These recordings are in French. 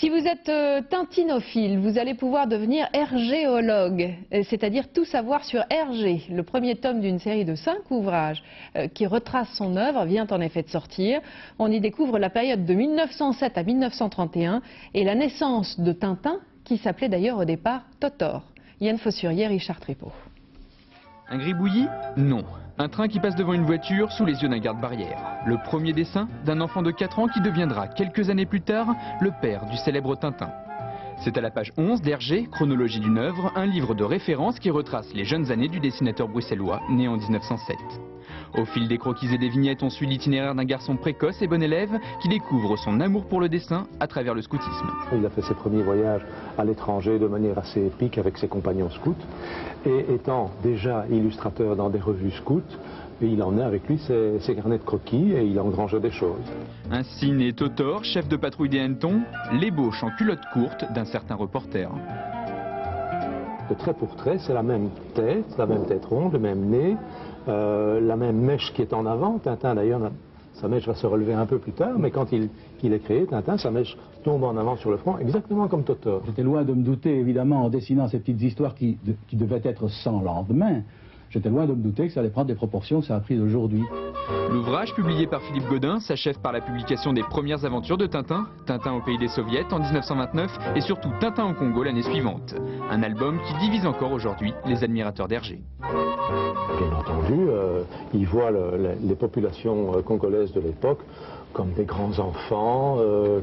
Si vous êtes tintinophile, vous allez pouvoir devenir hergéologue, c'est-à-dire tout savoir sur Hergé. Le premier tome d'une série de 5 ouvrages qui retrace son œuvre vient en effet de sortir. On y découvre la période de 1907 à 1931 et la naissance de Tintin, qui s'appelait d'ailleurs au départ Totor. Yann Fossurier, Richard Trépeau. Un gribouillis? Non. Un train qui passe devant une voiture sous les yeux d'un garde-barrière. Le premier dessin d'un enfant de 4 ans qui deviendra quelques années plus tard le père du célèbre Tintin. C'est à la page 11 d'Hergé, Chronologie d'une œuvre, un livre de référence qui retrace les jeunes années du dessinateur bruxellois né en 1907. Au fil des croquis et des vignettes, on suit l'itinéraire d'un garçon précoce et bon élève qui découvre son amour pour le dessin à travers le scoutisme. Il a fait ses premiers voyages à l'étranger de manière assez épique avec ses compagnons scouts. Et étant déjà illustrateur dans des revues scouts, il emmenait avec lui ses carnets de croquis et il engrangeait des choses. Ainsi naît Totor, chef de patrouille des hannetons, l'ébauche en culotte courte d'un certain reporter. De trait pour trait, c'est la même tête ronde, le même nez, la même mèche qui est en avant. Tintin d'ailleurs, sa mèche va se relever un peu plus tard, mais quand il est créé, Tintin, sa mèche tombe en avant sur le front, exactement comme Totor. J'étais loin de me douter, évidemment, en dessinant ces petites histoires qui devaient être sans lendemain. J'étais loin de me douter que ça allait prendre des proportions que ça a prises aujourd'hui. L'ouvrage, publié par Philippe Godin, s'achève par la publication des premières aventures de Tintin, Tintin au pays des Soviets en 1929 et surtout Tintin au Congo l'année suivante. Un album qui divise encore aujourd'hui les admirateurs d'Hergé. Bien entendu, il voit les populations congolaises de l'époque comme des grands enfants,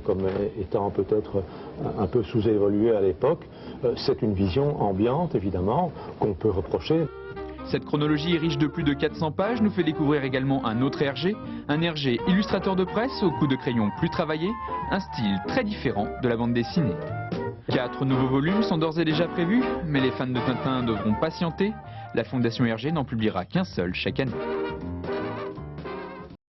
comme étant peut-être un peu sous-évolués à l'époque. C'est une vision ambiante, évidemment, qu'on peut reprocher. Cette chronologie riche de plus de 400 pages nous fait découvrir également un autre Hergé, un Hergé illustrateur de presse au coup de crayon plus travaillé, un style très différent de la bande dessinée. 4 nouveaux volumes sont d'ores et déjà prévus, mais les fans de Tintin devront patienter. La Fondation Hergé n'en publiera qu'un seul chaque année.